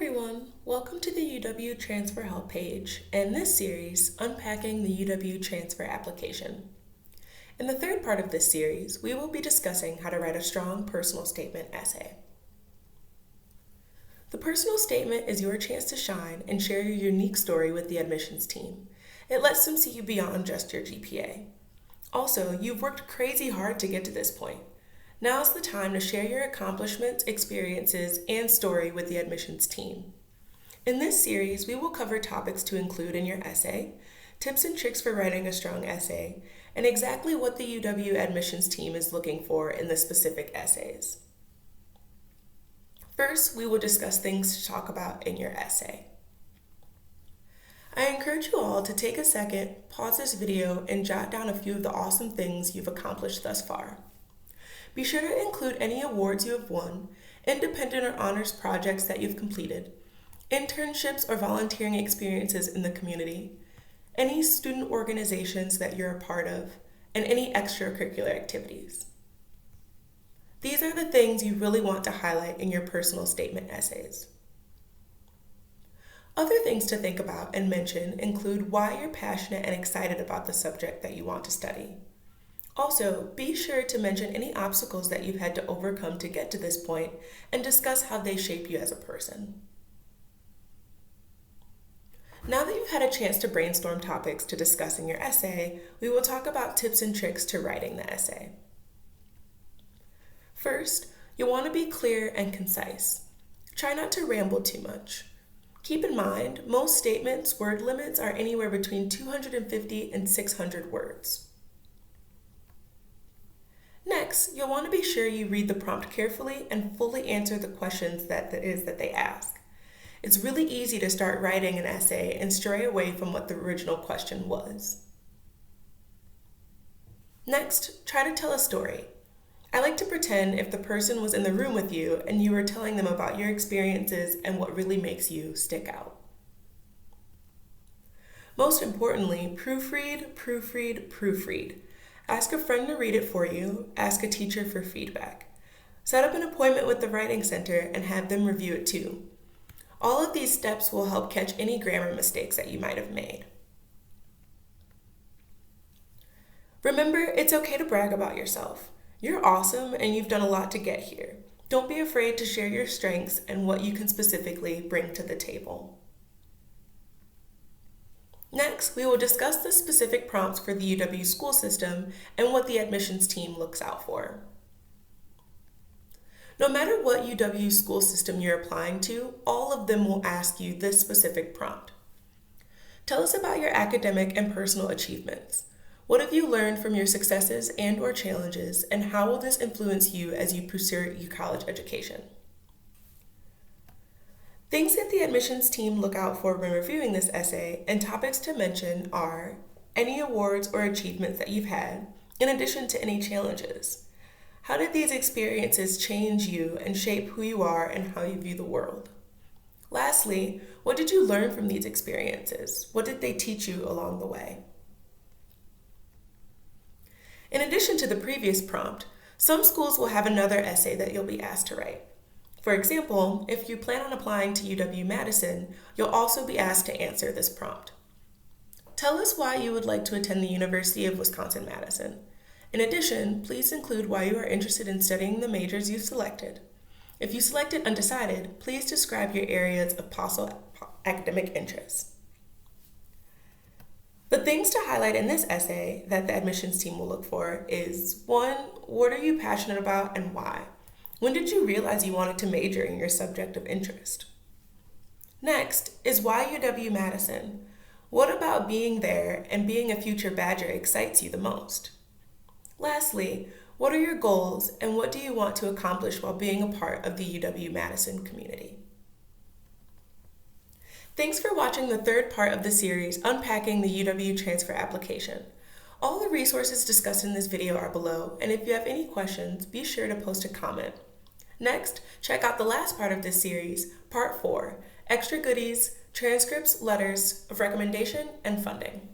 everyone, welcome to the UW Transfer Help page, and this series, Unpacking the UW Transfer Application. In the third part of this series, we will be discussing how to write a strong personal statement essay. The personal statement is your chance to shine and share your unique story with the admissions team. It lets them see you beyond just your GPA. Also, you've worked crazy hard to get to this point. Now's the time to share your accomplishments, experiences, and story with the admissions team. In this series, we will cover topics to include in your essay, tips and tricks for writing a strong essay, and exactly what the UW admissions team is looking for in the specific essays. First, we will discuss things to talk about in your essay. I encourage you all to take a second, pause this video, and jot down a few of the awesome things you've accomplished thus far. Be sure to include any awards you have won, independent or honors projects that you've completed, internships or volunteering experiences in the community, any student organizations that you're a part of, and any extracurricular activities. These are the things you really want to highlight in your personal statement essays. Other things to think about and mention include why you're passionate and excited about the subject that you want to study. Also, be sure to mention any obstacles that you've had to overcome to get to this point and discuss how they shape you as a person. Now that you've had a chance to brainstorm topics to discuss in your essay, we will talk about tips and tricks to writing the essay. First, you'll want to be clear and concise. Try not to ramble too much. Keep in mind, most statements' word limits are anywhere between 250 and 600 words. Next, you'll want to be sure you read the prompt carefully and fully answer the questions that they ask. It's really easy to start writing an essay and stray away from what the original question was. Next, try to tell a story. I like to pretend if the person was in the room with you and you were telling them about your experiences and what really makes you stick out. Most importantly, proofread, proofread, proofread. Ask a friend to read it for you, ask a teacher for feedback. Set up an appointment with the Writing Center and have them review it too. All of these steps will help catch any grammar mistakes that you might have made. Remember, it's okay to brag about yourself. You're awesome and you've done a lot to get here. Don't be afraid to share your strengths and what you can specifically bring to the table. Next, we will discuss the specific prompts for the UW school system and what the admissions team looks out for. No matter what UW school system you're applying to, all of them will ask you this specific prompt. Tell us about your academic and personal achievements. What have you learned from your successes and/or challenges, and how will this influence you as you pursue your college education? Things that the admissions team look out for when reviewing this essay and topics to mention are any awards or achievements that you've had, in addition to any challenges. How did these experiences change you and shape who you are and how you view the world? Lastly, what did you learn from these experiences? What did they teach you along the way? In addition to the previous prompt, some schools will have another essay that you'll be asked to write. For example, if you plan on applying to UW-Madison, you'll also be asked to answer this prompt. Tell us why you would like to attend the University of Wisconsin-Madison. In addition, please include why you are interested in studying the majors you've selected. If you selected undecided, please describe your areas of possible academic interest. The things to highlight in this essay that the admissions team will look for is 1. What are you passionate about and why? When did you realize you wanted to major in your subject of interest? Next is why UW-Madison? What about being there and being a future Badger excites you the most? Lastly, what are your goals and what do you want to accomplish while being a part of the UW-Madison community? Thanks for watching the third part of the series, Unpacking the UW Transfer Application. All the resources discussed in this video are below, and if you have any questions, be sure to post a comment. Next, check out the last part of this series, Part 4, Extra Goodies, Transcripts, Letters of Recommendation, and Funding.